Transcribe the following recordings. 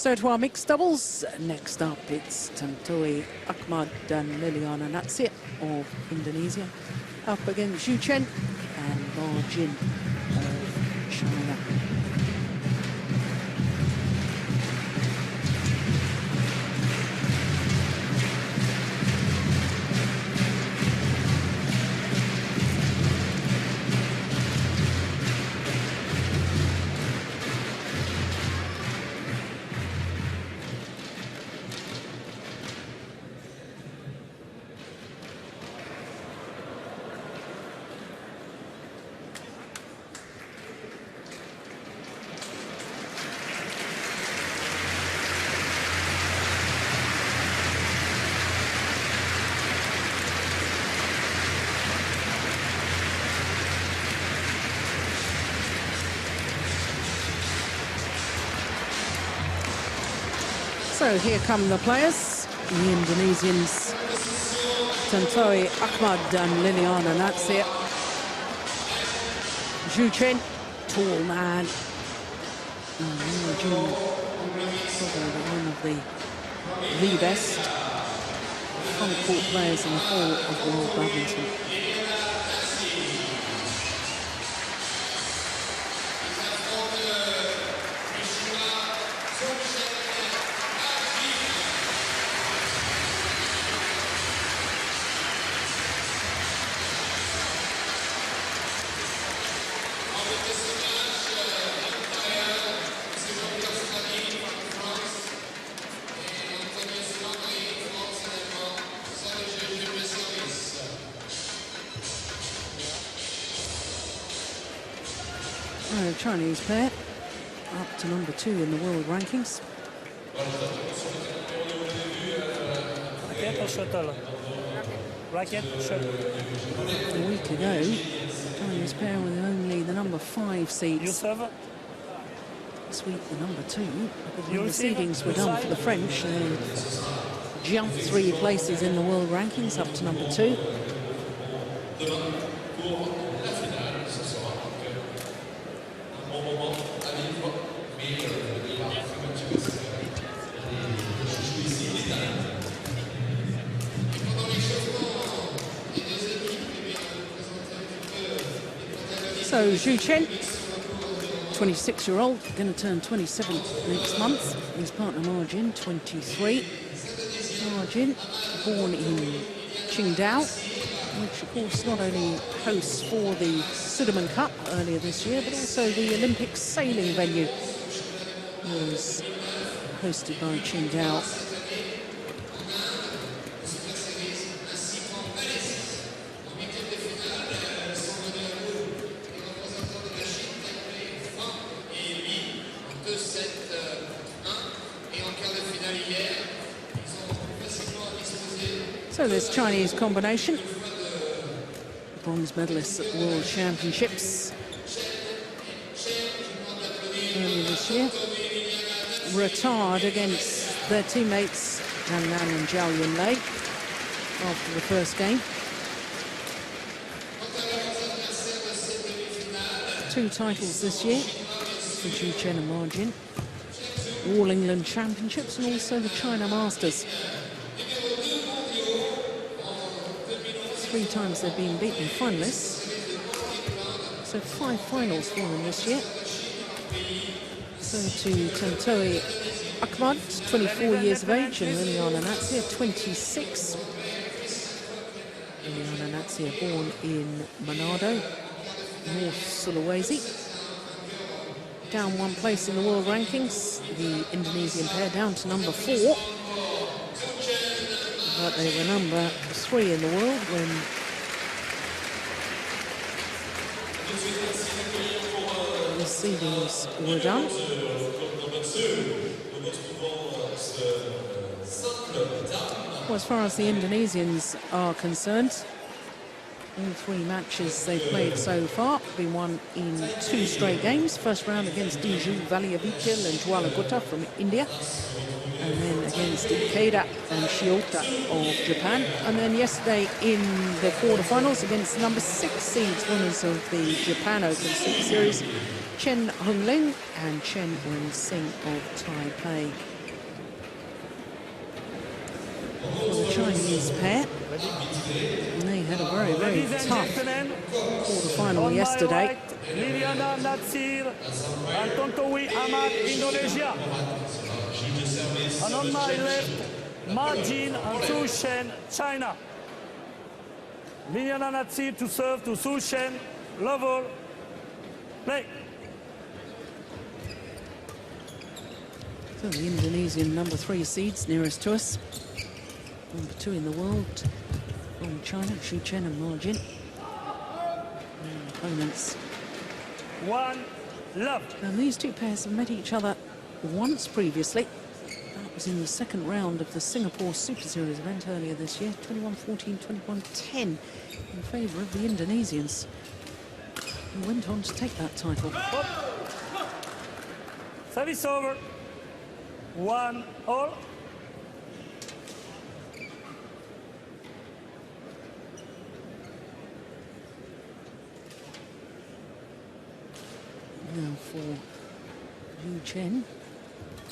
So to our mixed doubles, next up it's Tontowi Ahmad and Liliyana Natsir of Indonesia up against Chen and Jin of China. So here come the players, the Indonesians, Tontowi Ahmad and Liliyana Natsir. Chen, tall man. Jun, probably one of the best front-court players in the whole of world badminton. Chinese pair up to number 2 in the world rankings. Racket or shuttle? Racket, shuttle. A week ago, Chinese pair with only the number 5 seeds. You serve? This week, the number 2. When the seedings were done for the French, they jumped 3 places in the world rankings up to number 2. So Chen, 26-year-old, going to turn 27 next month. His partner Jin, 23. Jin, born in Qingdao, which of course not only hosts for the Sudirman Cup earlier this year, but also the Olympic sailing venue was hosted by Qingdao. So this Chinese combination, bronze medalists at the World Championships earlier this year, retired against their teammates Zhang Nan and Zhao Yunlei after the first game. 2 titles this year for Chen and Ma Jin, All England Championships and also the China Masters. 3 times they've been beaten finalists, so 5 finals for them this year. So to Tontowi Ahmad, 24 years of age, and Liliyana Natsir, 26. Liliyana Natsir born in Manado, North Sulawesi. Down 1 place in the world rankings, the Indonesian pair down to number 4. But they were number 3 in the world when the seedings were done. Well, as far as the Indonesians are concerned, all 3 matches they've played so far have been won in 2 straight games. First round against Diju Valiavitil and Jualaguta from India, and then against Ikeda and Shiota of Japan. And then yesterday in the quarterfinals against number 6 seeds, winners of the Japan Open Superseries, Chen Hongling and Chen Wen-Sing of Taipei. for the Chinese pair. And they had a very, very tough quarter-final yesterday. Right, Liliyana Natsir and Tontowi Ahmad, Indonesia. And on my left, Jin and Chen, China. Liliyana Natsir to serve to Chen, level, play. So the Indonesian number 3 seeds nearest to us. Number 2 in the world from China, Chen and Jin. Opponents. 1 love. And these two pairs have met each other once previously. That was in the second round of the Singapore Super Series event earlier this year, 21-14, 21-10 in favour of the Indonesians, who went on to take that title. Service over. 1 all. Now for Chen.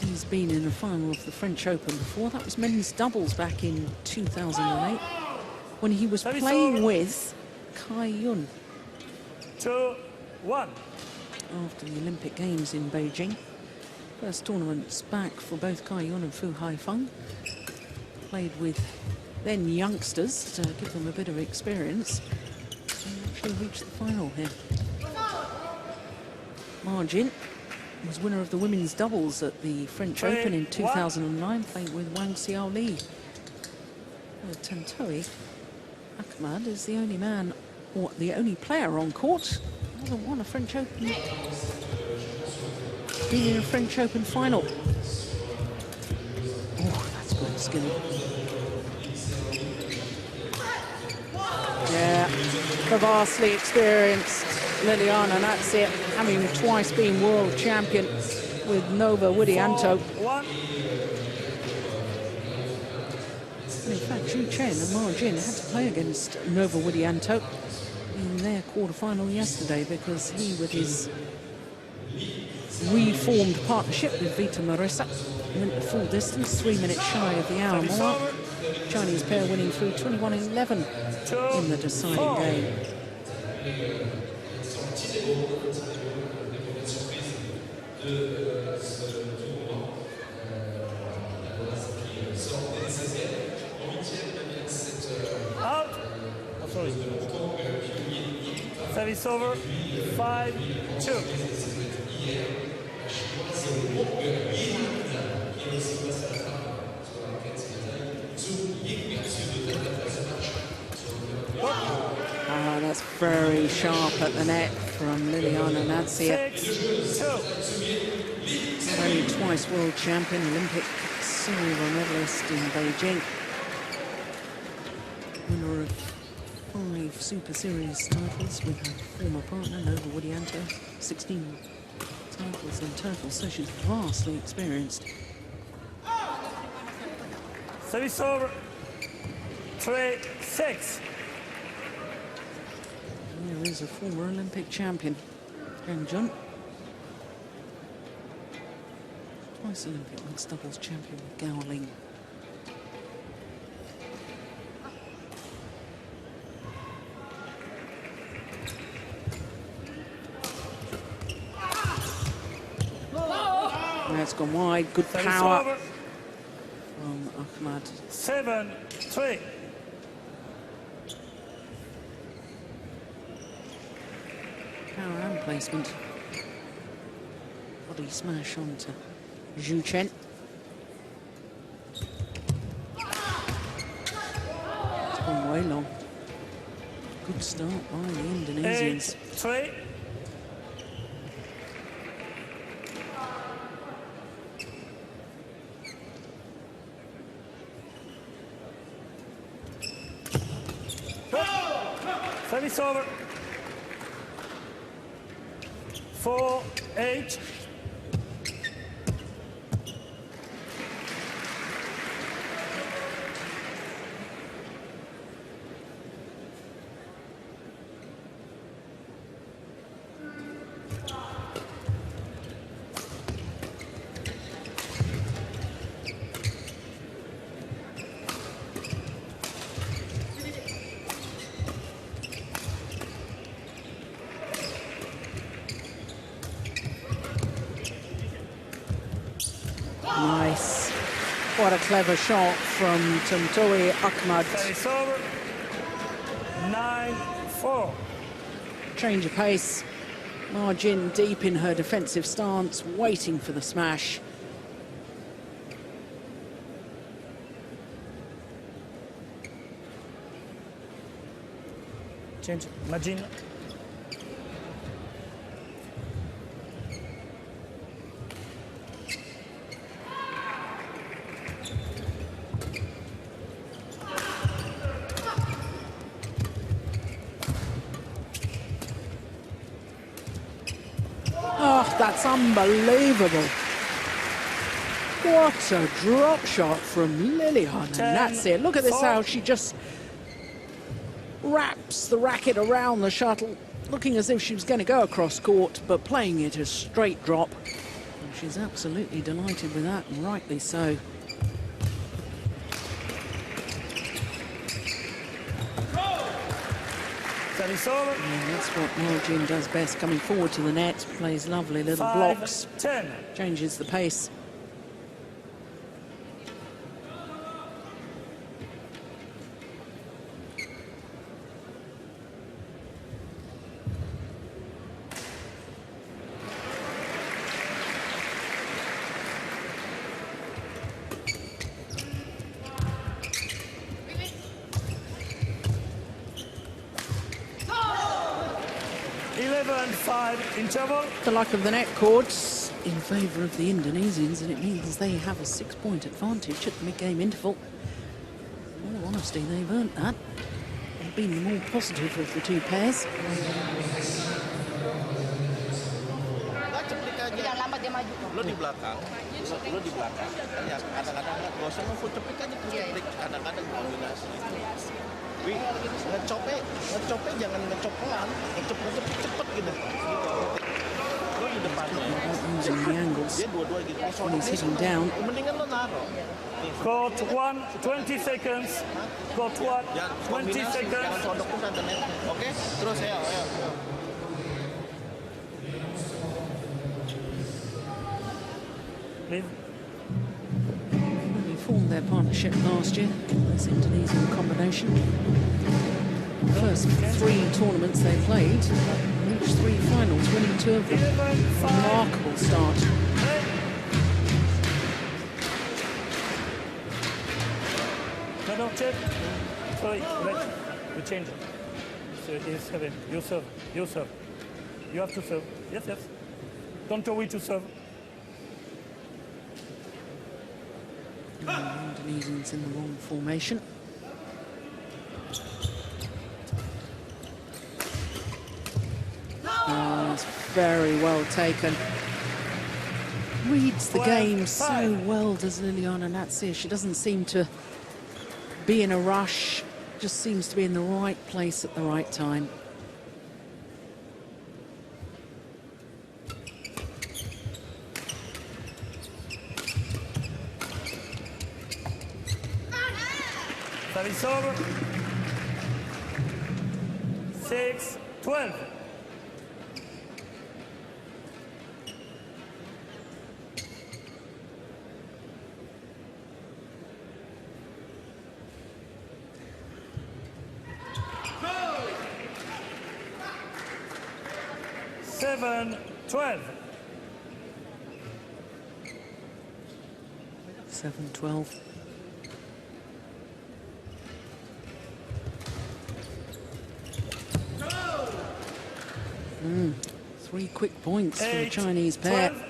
He's been in the final of the French Open before. That was men's doubles back in 2008 when he was playing with Kai Yun. 2-1. After the Olympic Games in Beijing. First tournaments back for both Kai Yun and Fu Haifeng. Played with then youngsters to give them a bit of experience. And actually reached the final here. Jin was winner of the women's doubles at the French Open in 2009, played with Wang Xiaoli. Tontowi Ahmad is the only man, or the only player on court who hasn't won a French Open. Been in a French Open final. Oh, that's good skill. Yeah, the vastly experienced Liliyana Natsir, having twice been world champion with Nova Widianto. In fact, Chen and Jin had to play against Nova Widianto in their quarter-final yesterday because he, with his reformed partnership with Vita Marissa, went the full distance, 3 minutes shy of the hour mark. Chinese pair winning through 21-11 in the deciding game. Out. Oh, sorry. Service over. 5-2. That's very sharp at the net from Liliyana Natsir. 6-2. Not only twice world champion, Olympic silver medalist in Beijing. Winner of 5 Super Series titles with her former partner, Nova Widianto. 16 titles in total, so she's vastly experienced. Service over. 3-6. There is a former Olympic champion, Chen. Twice Olympic mixed doubles champion with Gao Ling. That's gone wide, good power from Ahmad. 7-3. Power and placement. Body smash onto Chen. It's gone way long. Good start by the Indonesians. 8-3. Service over. 4-8. Nice. What a clever shot from Tontowi Ahmad. Service over. 9-4. Change of pace. Margin deep in her defensive stance, waiting for the smash. Change. Margin. Oh, that's unbelievable. What a drop shot from Liliyana Natsir. Look at this, how she just wraps the racket around the shuttle, looking as if she was going to go across court, but playing it a straight drop. And she's absolutely delighted with that, and rightly so. Service over. Yeah, that's what Margin does best, coming forward to the net, plays lovely little blocks, 5-10. changes the pace. Interval. The luck of the net courts in favour of the Indonesians, and it means they have a 6-point advantage at the mid-game interval. In all honesty, they've earned that. They've been the more positive of the two pairs. Lo di belakang, lo di belakang. Ya kadang-kadang nggak usah full ceplik aja terus ceplik. Kadang-kadang kombinasi. Wih, ngecopnya jangan ngecop pelan, ngecop cepet gitu. Lo di depan. Using the angles Dia dua-dua gitu. when he's hitting down. Mendingan lo naro. Court 1, 20 seconds. Court 1, 20 seconds. Jangan sodok tuh sampai net. Oke, terus ayo. They formed their partnership last year, this Indonesian combination. The first 3 tournaments they played, reached 3 finals, winning 2 of them. Remarkable start. No, check. Sorry, wait. We change it. So it's 7. You serve. You serve. You have to serve. Yes. Tontowi to serve. The Indonesians in the wrong formation. Oh, it's very well taken. Reads the game so well, does Liliyana Natsir. She doesn't seem to be in a rush, just seems to be in the right place at the right time. Service over. 6-12. Seven, 12. 7-12. Three quick points for the Chinese pair. 12.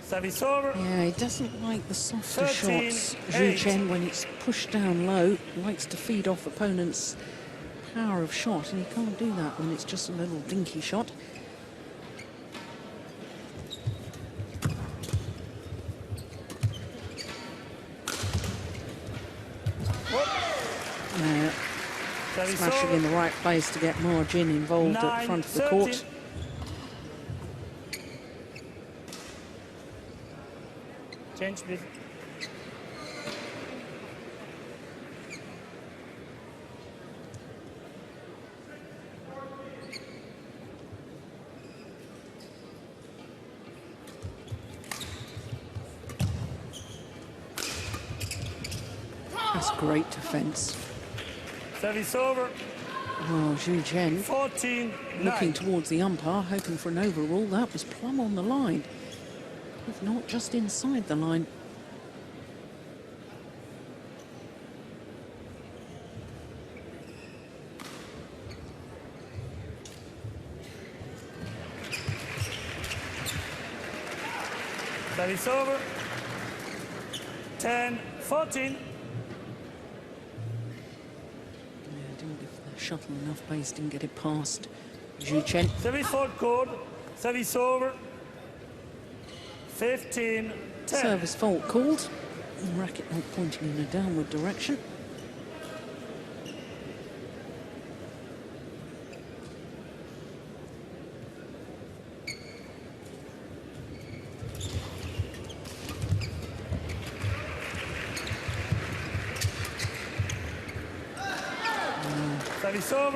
Service over. Yeah, he doesn't like the softer 13, shots. 8. Chen, when it's pushed down low, likes to feed off opponents' power of shot, and he can't do that when it's just a little dinky shot. Smashing in the right place to get margin involved at the front of the court. Change, please. That's great defence. Service over. Oh, Chen 14-9. looking towards the umpire, hoping for an overrule. That was plumb on the line, if not just inside the line. Service over. 10-14. Didn't give the shuttle enough pace, didn't get it past Chen. Service fault called. Service over. 15-10. Service fault called. Racket not pointing in a downward direction.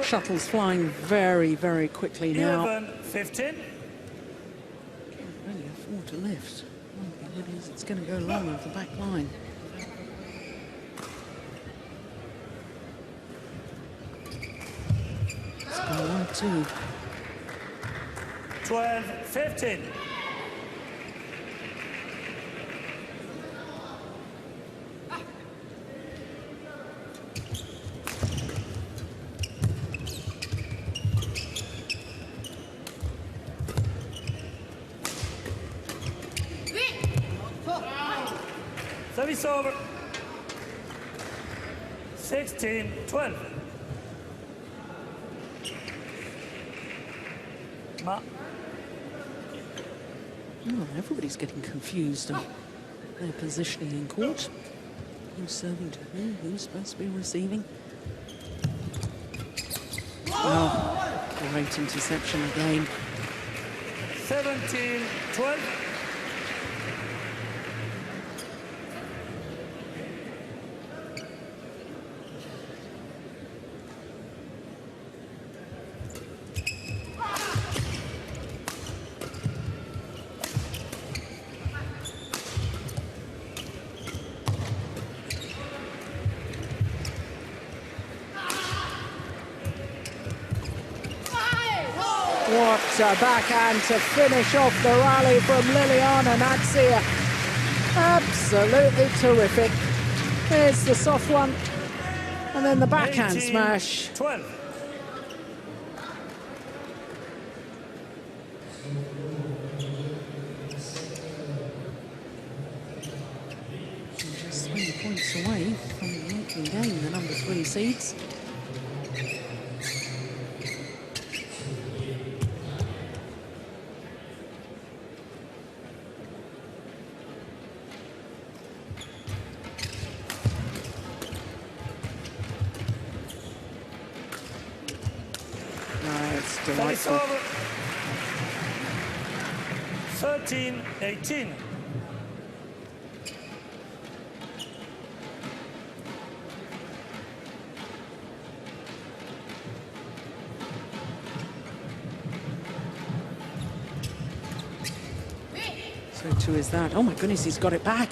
Shuttle's flying very, very quickly now. 11-15. Can't really afford to lift. It's going to go long over the back line. It's going wide too. 12-15. Service over. 16-12. Oh, everybody's getting confused on their positioning in court. Who's serving to who? Who's supposed to be receiving? Oh, great interception again. 17-12. What a backhand to finish off the rally from Liliyana Natsir. Absolutely terrific. There's the soft one. And then the backhand smash. 12. Just 3 points away from the opening game, the number 3 seeds. It's over. 13-18. So too is that. Oh my goodness, he's got it back.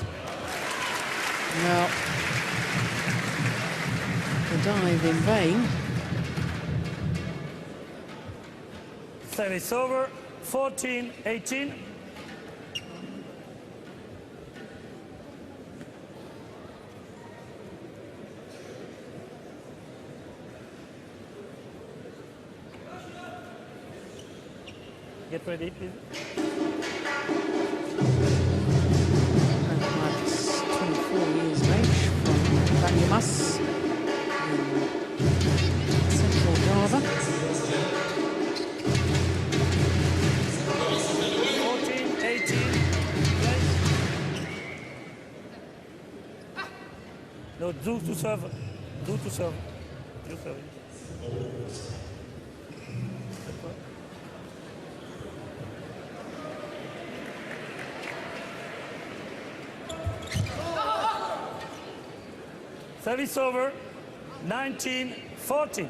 No. The dive in vain. Service over. 14-18. Get ready, please. That's 24 years of age from Banyumas in Central Java. 14-18. No, do to serve. Do to serve. You serve. Service over, 19-14. The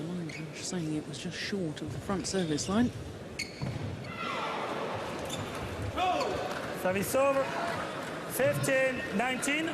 line judge saying it was just short of the front service line. Service over, 15-19.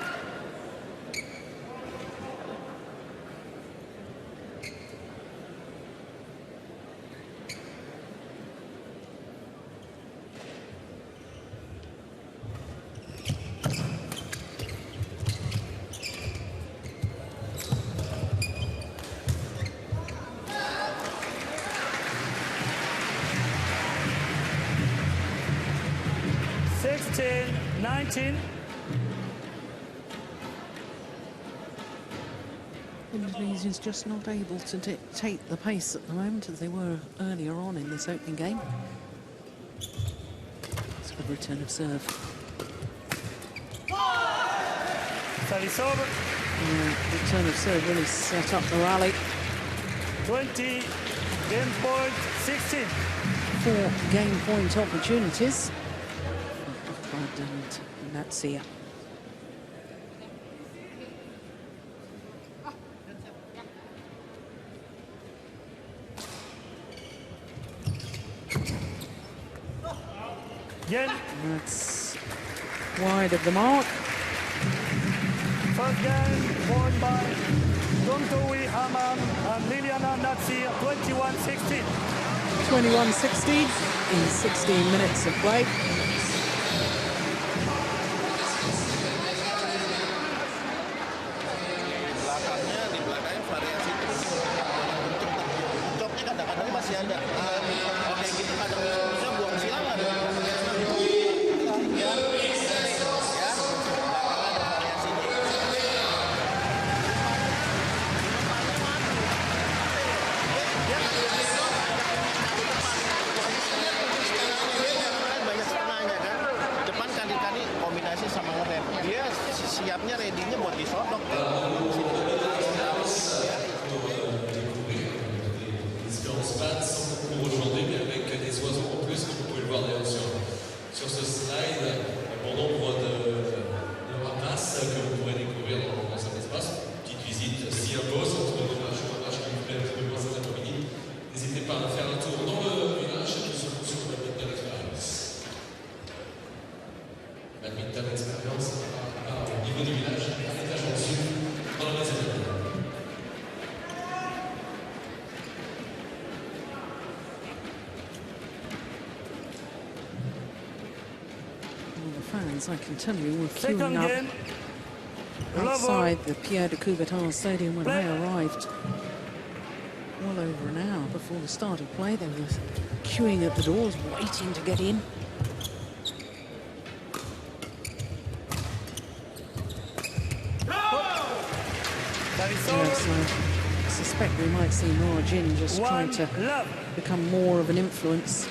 Indonesia's just not able to dictate the pace at the moment as they were earlier on in this opening game. It's a return of serve. Service over. Return of serve really set up the rally. 20, game point 16. 4 game point opportunities. Ahmad and Natsir. Again. That's wide of the mark. First game won by Tontowi Ahmad and Liliyana Natsir, 21-16. 21-16 in 16 minutes of play. Di belakangnya variasi terus. Ucapnya kadang-kadang masih ada. Oke gitu kadang bisa buang silangan. Sama ngerem, dia siapnya ready-nya buat disodok. Aujourd'hui, mais avec des oiseaux en plus, comme vous pouvez le voir d'ailleurs sur ce slide, bon nombre de rapaces que vous pourrez découvrir dans cet espace. Petite visite s'y impose entre deux matchs, un match qui vous plaît un petit peu moins cet après-midi. N'hésitez pas à faire un tour dans le village qui se trouve sur le Badminton Experience. Badminton Experience, au niveau du village, à l'étage en dessus, dans la maison. Fans, I can tell you, were queuing up outside the Pierre de Coubertin stadium when I arrived. Well over an hour before the start of play, they were queuing at the doors, waiting to get in. Yes, I suspect we might see Margin just trying to become more of an influence.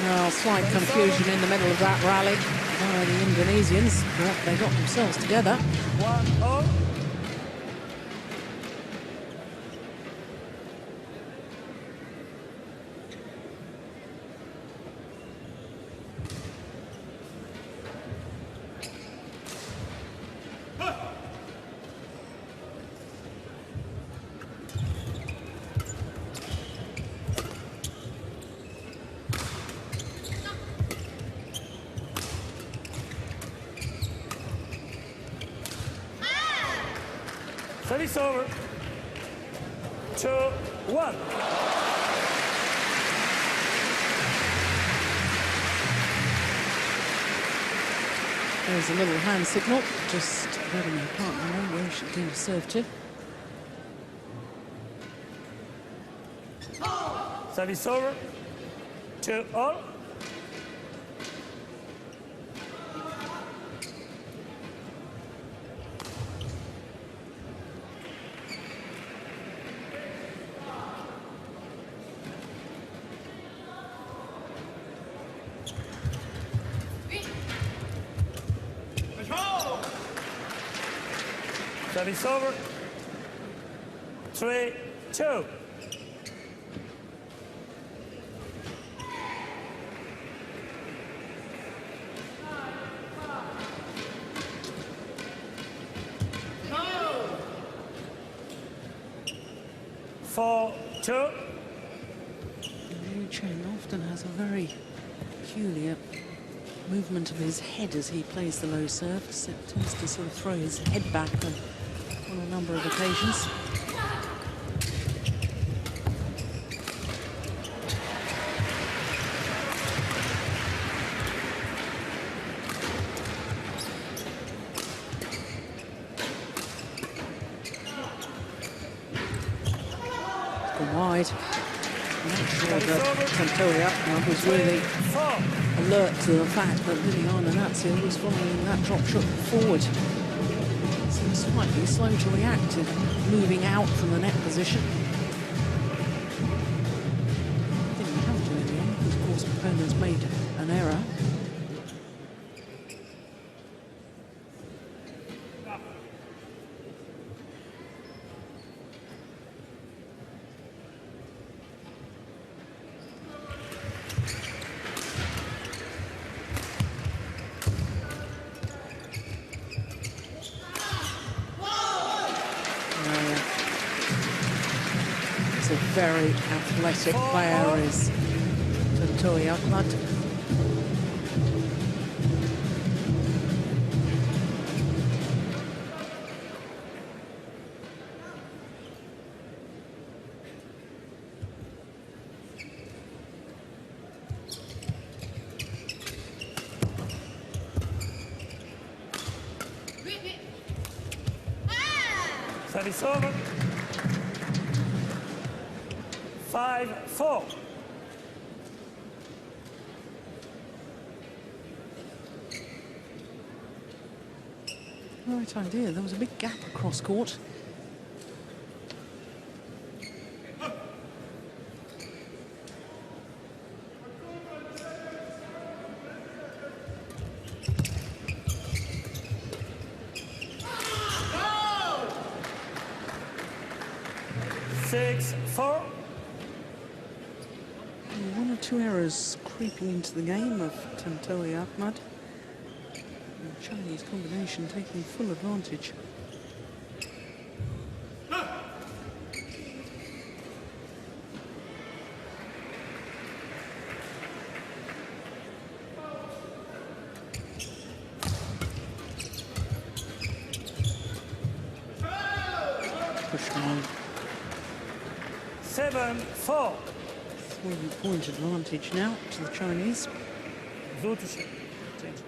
Well, slight confusion in the middle of that rally by the Indonesians, but they got themselves together. 1-0. Service over. 2-1. There's a little hand signal, just letting the partner know where she can serve to. Service over. 2-all. Service over. 3-2. Chen often has a very peculiar movement of his head as he plays the low serve. So it tends to sort of throw his head back on a number of occasions. It's gone wide. I'm not sure that Tontowi Ahmad was really alert to the fact that Liliyana Natsir was following that drop shot forward. Seems slightly slow to react to moving out from the net position. Didn't have to in the end, because of course opponents made an error. Very athletic player is Tontowi Ahmad. Service over. 5-4. Right idea. There was a big gap across court. One or two errors creeping into the game of Tontowi Ahmad. The Chinese combination taking full advantage. Pushed on. 7-4. 3-point advantage now to the Chinese. Go to Chen. Change.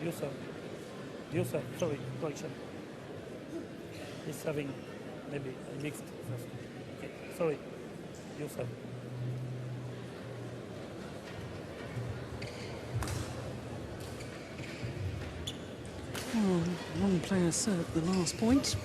You serve. Sorry, correction. He's having maybe a mixed first. Okay, sorry. You serve. Oh, one player served the last point.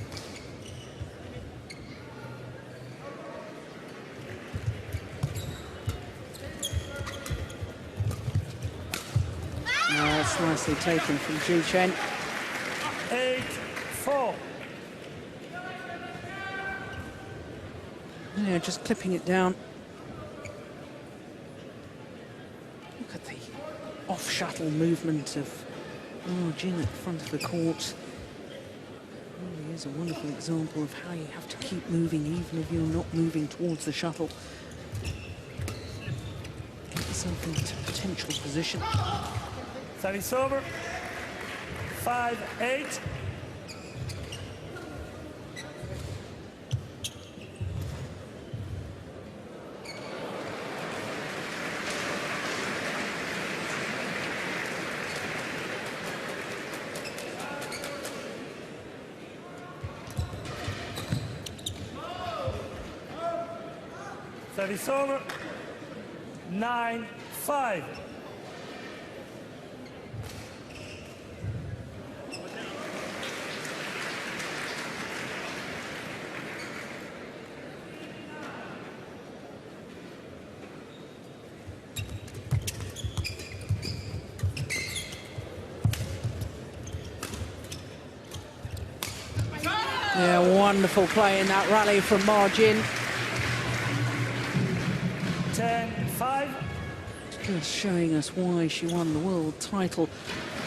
That's nicely taken from Chen. 8-4. Yeah, just clipping it down. Look at the off-shuttle movement of Jin at the front of the court. Really is a wonderful example of how you have to keep moving even if you're not moving towards the shuttle. Get yourself into potential position. Service over. 5-8. Service over. 9-5. Yeah, wonderful play in that rally from Margin. 10-5. Just showing us why she won the world title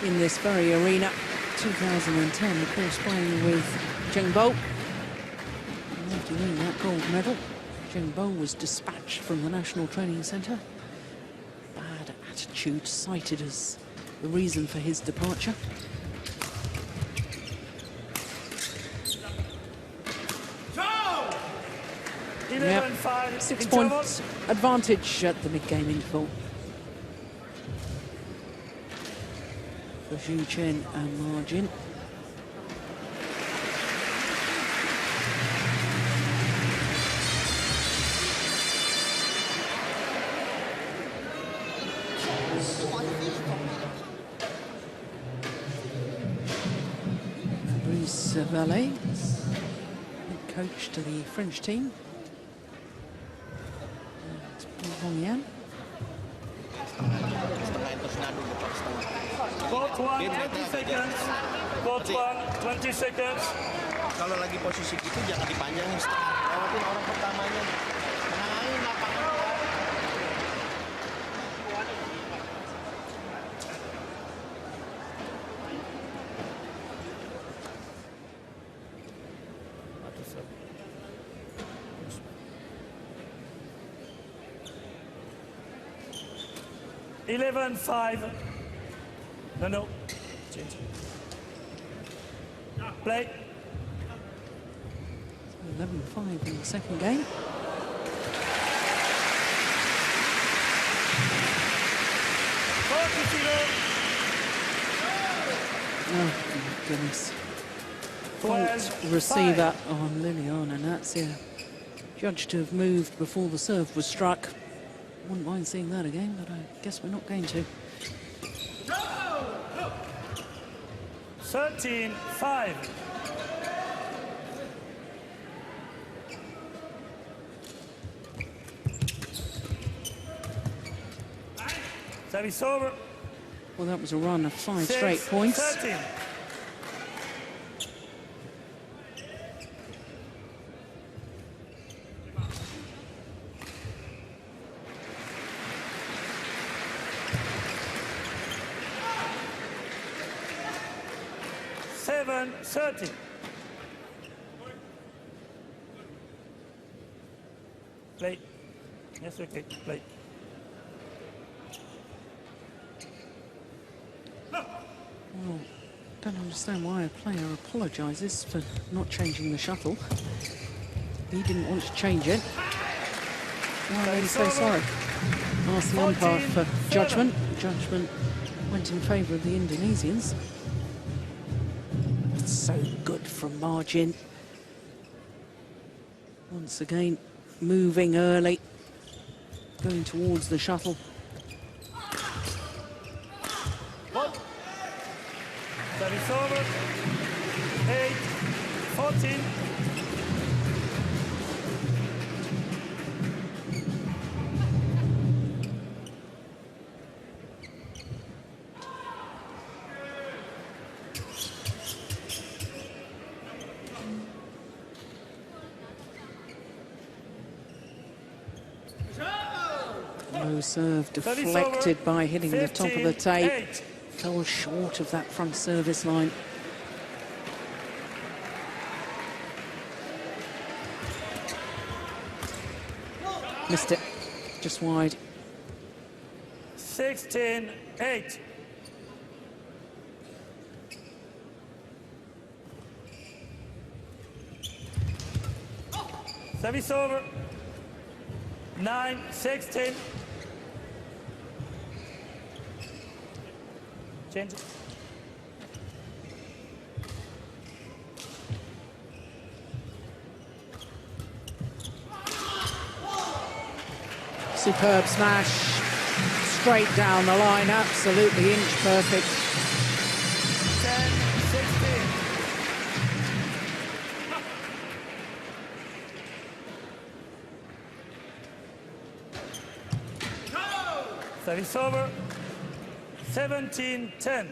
in this very arena. 2010, of course, playing with Chen. After winning that gold medal, Chen was dispatched from the National Training Centre. Bad attitude cited as the reason for his departure. Yep. 6-point advantage at the mid-game interval for Zhu Chen and Margin. Fabrice Valet, coach to the French team. Yan. Court 1, 20 seconds. Court 1, 20 seconds. Kalau lagi posisi gitu jangan dipanjangin setengah. Lewatin orang pertamanya. Main lapangan. 11-5. No. Change. Play. 11-5 in the second game. Oh, my goodness. Fault receiver on Liliyana Natsir. Judged to have moved before the serve was struck. Wouldn't mind seeing that again, but I guess we're not going to. 13-5. Service over. Well, that was a run of 5 straight points. 13. Play. Yes, okay, play. Well, don't understand why a player apologises for not changing the shuttle. He didn't want to change it. Why would he say sorry? Asked the umpire for judgment. Judgment went in favour of the Indonesians. That's so good from Margin. Once again, moving early, going towards the shuttle. Service over. 8-14. Low serve deflected by hitting the top of the tape. Fell short of that front service line. Missed it, just wide. 16-8. Service over. 9-16. Change it. Superb smash straight down the line, absolutely inch perfect. 10-16. Service over. 17-10.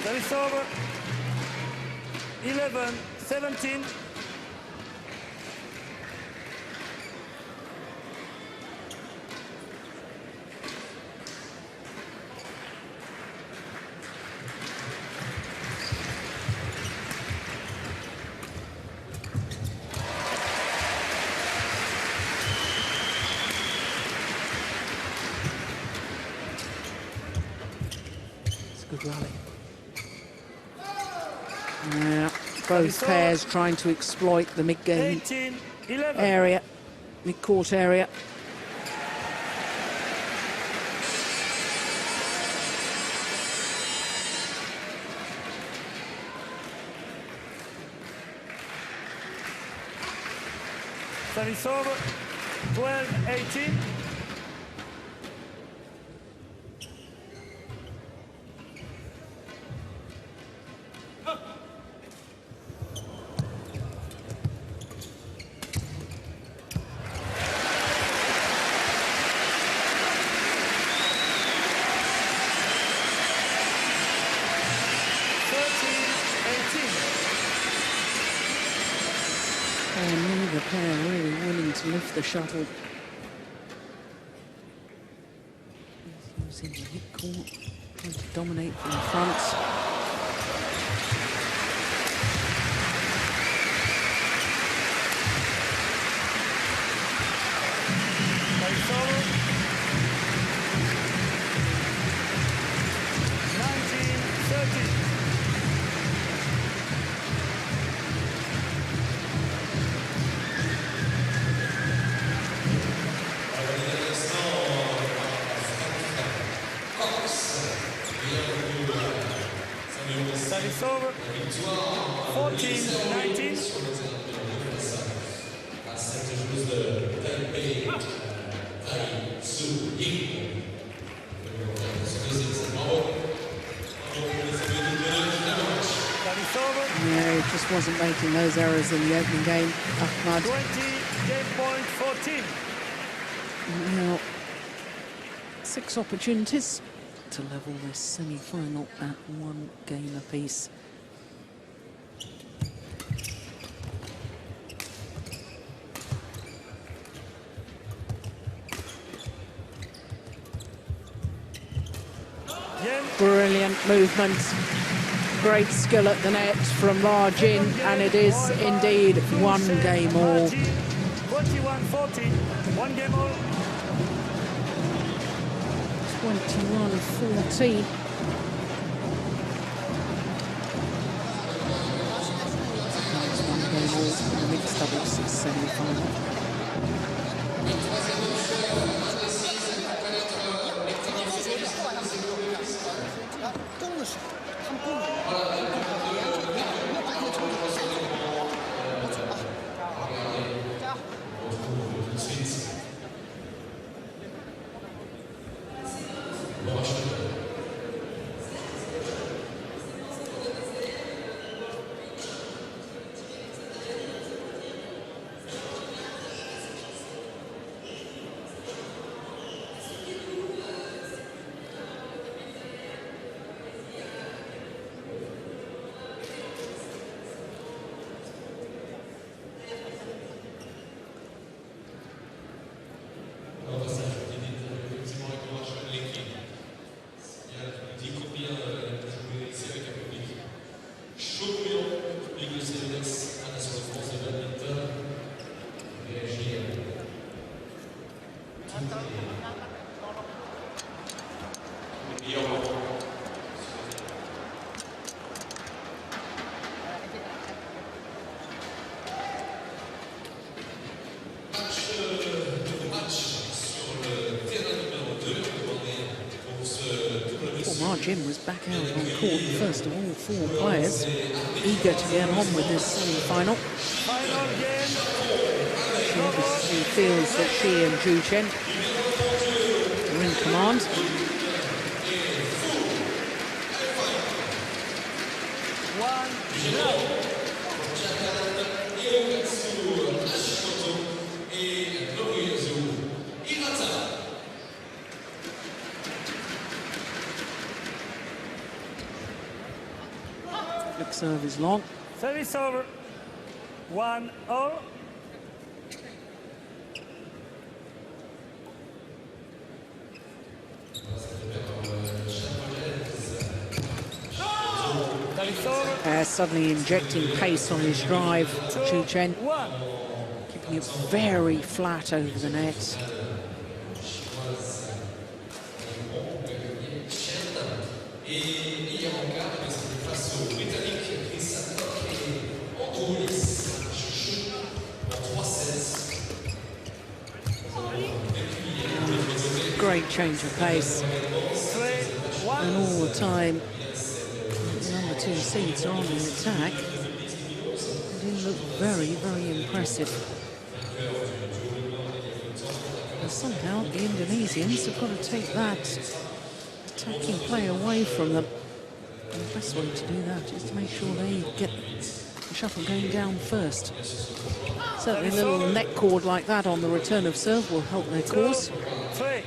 Service over. 11-17. Good rally. Yeah, both pairs trying to exploit the mid-game area, mid-court area. Service over. 12-18. And neither pair really willing to lift the shuttle. Using the hip court, trying to dominate from the front. Service over. 14-19. Yeah, he just wasn't making those errors in the opening game. Ahmad. 20, game point 14. Now, 6 opportunities to level this semi-final at 1 game apiece. Brilliant movement. Great skill at the net from Ma Jin, and it is indeed 1 game all. 21-14, 1 game all. 21-14. That's 1 game all in the mixed doubles semi-final. Margin was back out on court, the first of all 4 players, eager to get on with this semi-final. She obviously feels that she and Zhu Chen are in command. Flick serve is long. Service over. 1-0. Suddenly injecting pace on his drive, Zhu Chen, keeping it very flat over the net. Great change of pace, and all the time number 2 seeds are on the attack. They do look very, very impressive. And somehow the Indonesians have got to take that attacking play away from them. And the best way to do that is to make sure they get the shuttle going down first. Certainly a little net cord like that on the return of serve will help their cause. 2-3.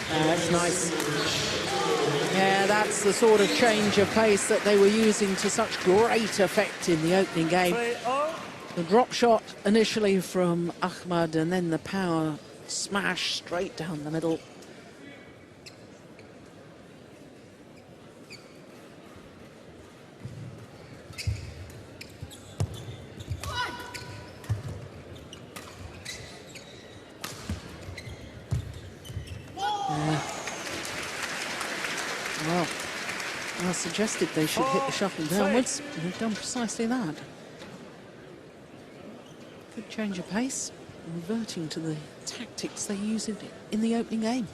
That's nice. Yeah, that's the sort of change of pace that they were using to such great effect in the opening game. The drop shot initially from Ahmad and then the power smash straight down the middle. Well, I suggested they should hit the shuttle downwards, and they've done precisely that. Good change of pace, reverting to the tactics they used in the opening game.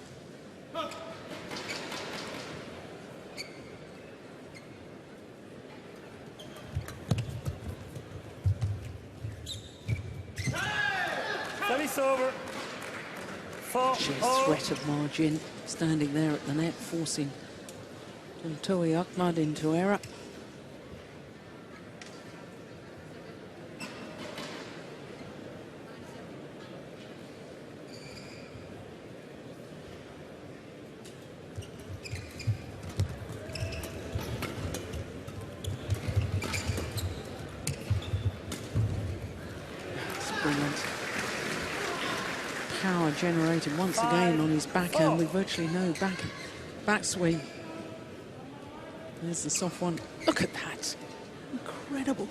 Service over. 4-0. Sheer threat of Margin standing there at the net, forcing Tontowi Ahmad into error. Brilliant. Power generated once again on his backhand with virtually no backswing. There's the soft one. Look at that. Incredible.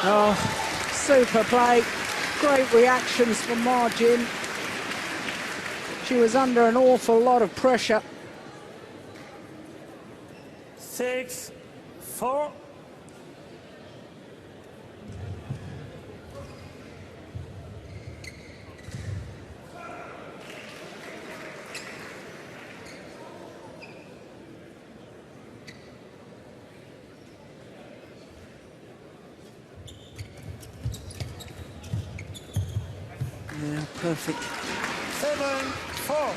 Oh, super play. Great reactions from Margin. She was under an awful lot of pressure. 6-4. Yeah, perfect. 7-4.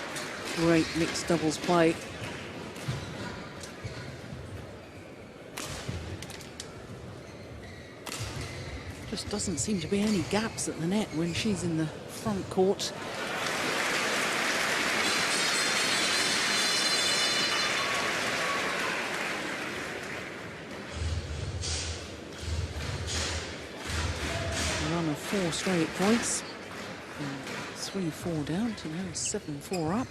Great mixed doubles play. Just doesn't seem to be any gaps at the net when she's in the front court. A run of 4 straight points. 3-4 down to now 7-4 up.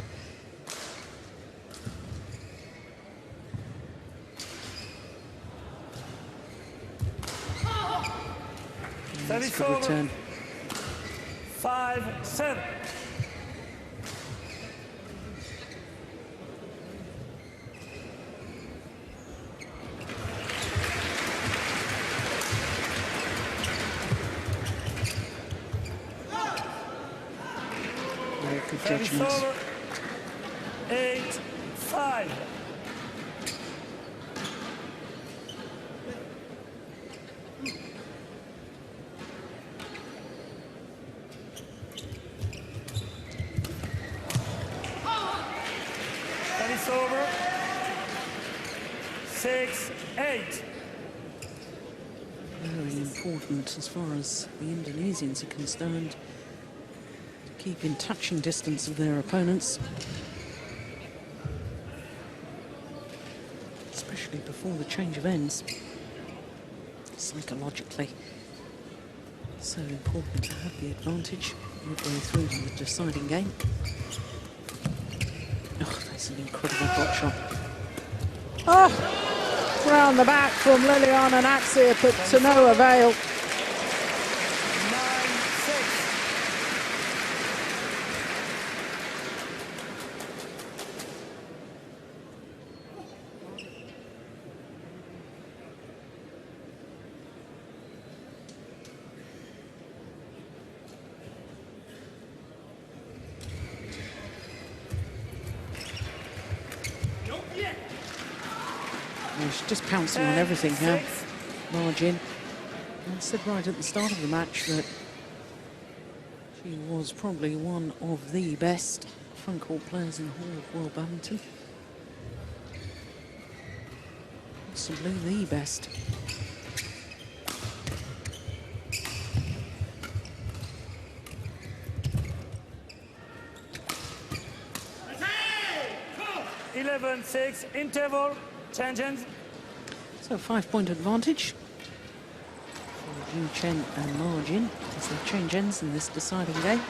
Service Good return. 5-7. Very good Service judgments. over. 8-5. Service over. 6-8. Very important as far as the Indonesians are concerned to keep in touching distance of their opponents, especially before the change of ends. Psychologically, so important to have the advantage midway through to the deciding game. Oh, that's an incredible block shot. Oh, round the back from Liliyana Natsir, but to no avail. 9-6. She's just pouncing on everything now. Margin. I said right at the start of the match that she was probably one of the best front court players in the whole of World Badminton. Possibly the best. Eleven, 6, interval, changes. So 5-point advantage for Chen and Margin as they change ends in this deciding game.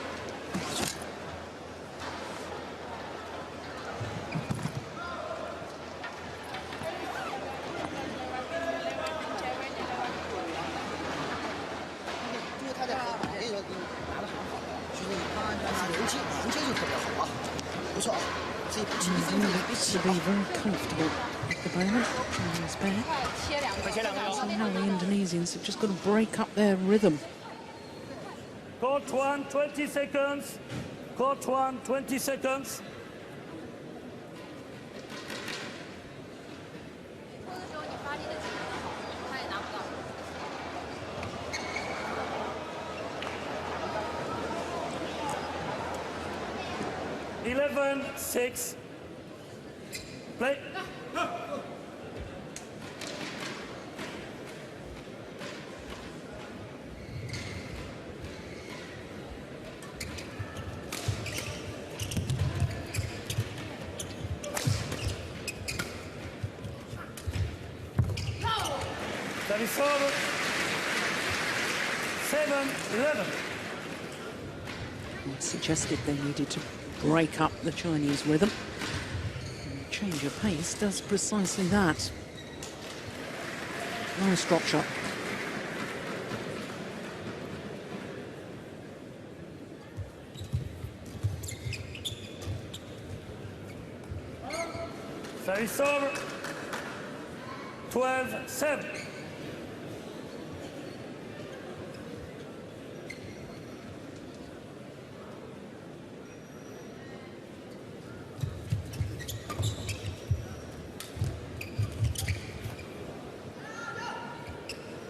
To be very comfortable at the moment, Chinese pair. Somehow the Indonesians have just got to break up their rhythm. Court 1, 20 seconds. Court 1, 20 seconds. Eleven, 6. Play. That is over. 7-11. It suggested they needed to break up the Chinese rhythm. And change of pace does precisely that. Nice drop shot. Service over. 12-7.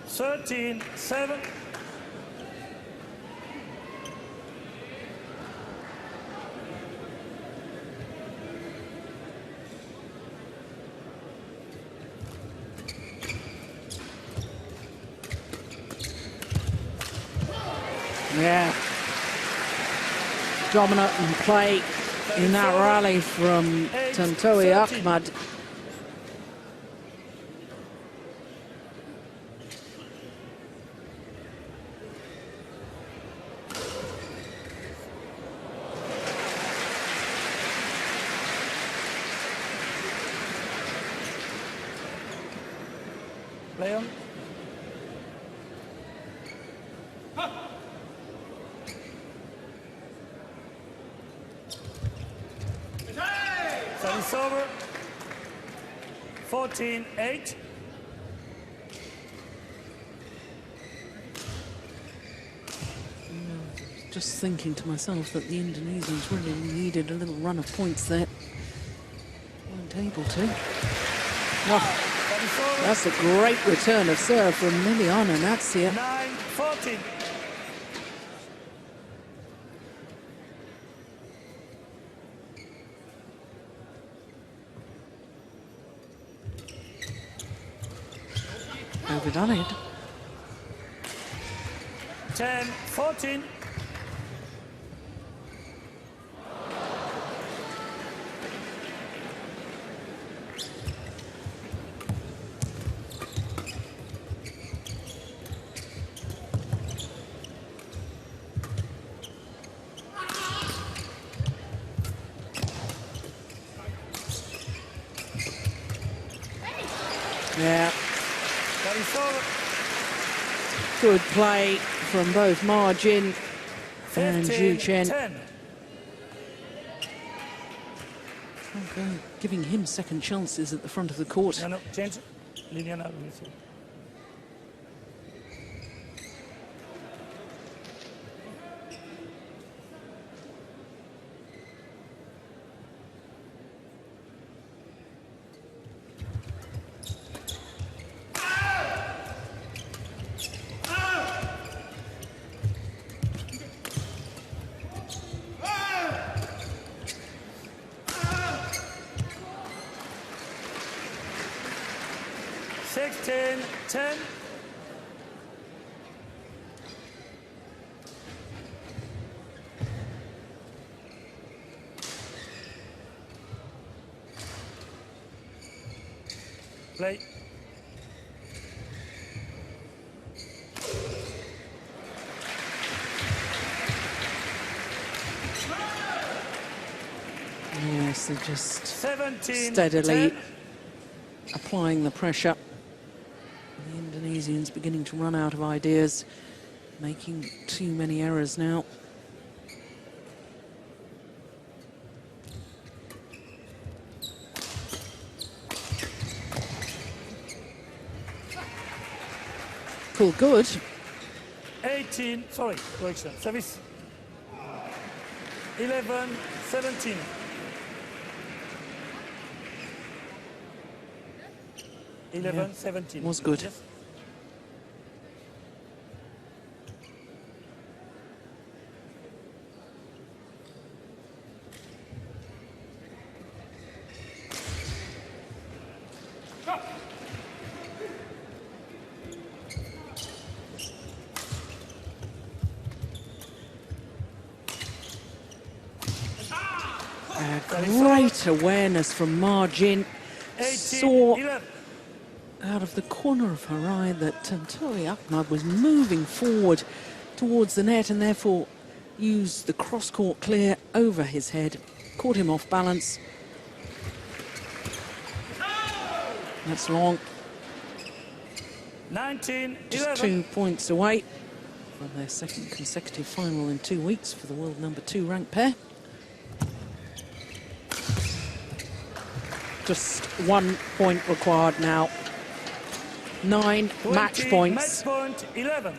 Thirteen, 7. Yeah. Dominant and play in that rally from Tontowi Ahmad. Play on. Service over. 14-8. Just thinking to myself that the Indonesians really needed a little run of points there. Weren't able to. Oh, that's a great return of serve from Liliyana Natsir. 9-14. Overdone it. 10-14. Yeah. Good play from both Margin and Chen. 10. Okay, giving him second chances at the front of the court. No, change. Liliyana. Play. Yes, they're just 17, steadily 10. applying the pressure. The Indonesians beginning to run out of ideas, making too many errors now. Pull good. 18, sorry, correction, service. 11-17. Yeah, 11-17. was good. Yes. Great awareness from Margin. 18, Saw 11. out of the corner of her eye that Tontowi Ahmad was moving forward towards the net and therefore used the cross-court clear over his head. Caught him off balance. That's long. 19, Just 11. 2 points away from their second consecutive final in 2 weeks for the world #2 ranked pair. Just 1 point required now. 9 match points. Match point 11.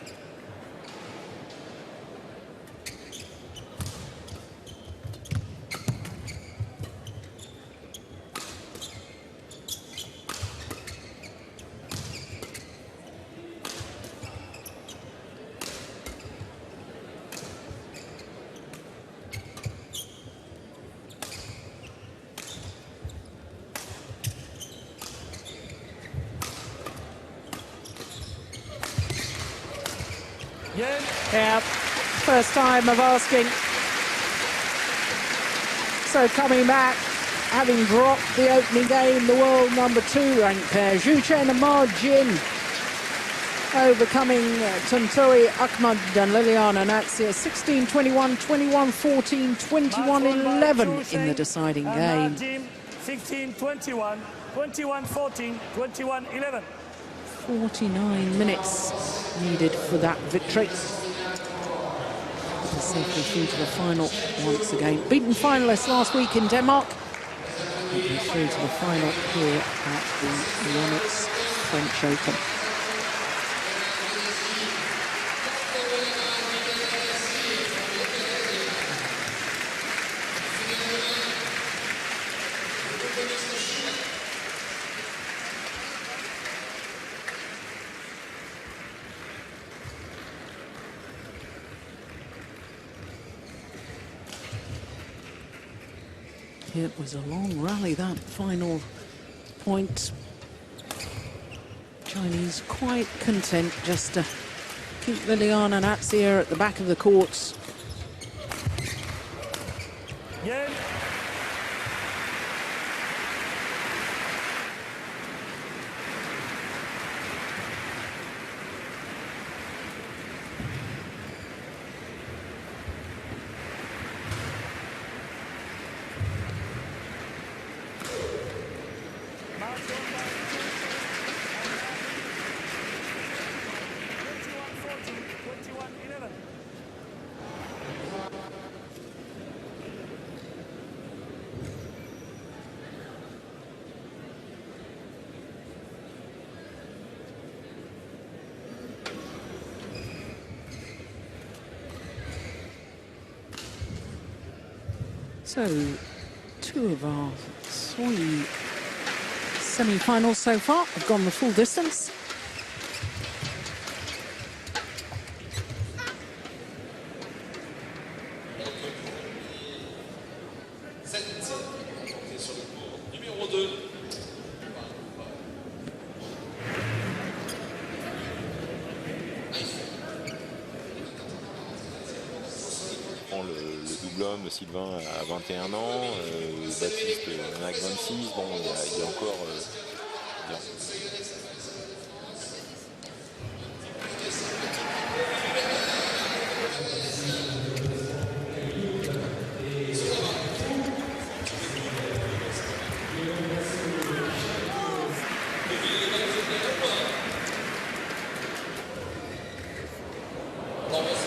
Yeah, first time of asking. So coming back, having dropped the opening game, the world number 2 ranked pair, Chen Ahmad Jin, overcoming Tontowi Ahmad and Liliyana Natsir, 16-21, 21-14, 21-11 in the deciding game. 16-21, 21-14, 21-11. 49 minutes needed for that victory. Safely through to the final once again. Beaten finalists last week in Denmark. Through to the final here at the Yonex French Open. It was a long rally, that final point. Chinese quite content just to keep Liliyana Natsir at the back of the courts. Yeah. So, 2 of our 3 semi-finals so far have gone the full distance. Sylvain a 21 ans, Baptiste en a 26, bon, il y a encore... Dans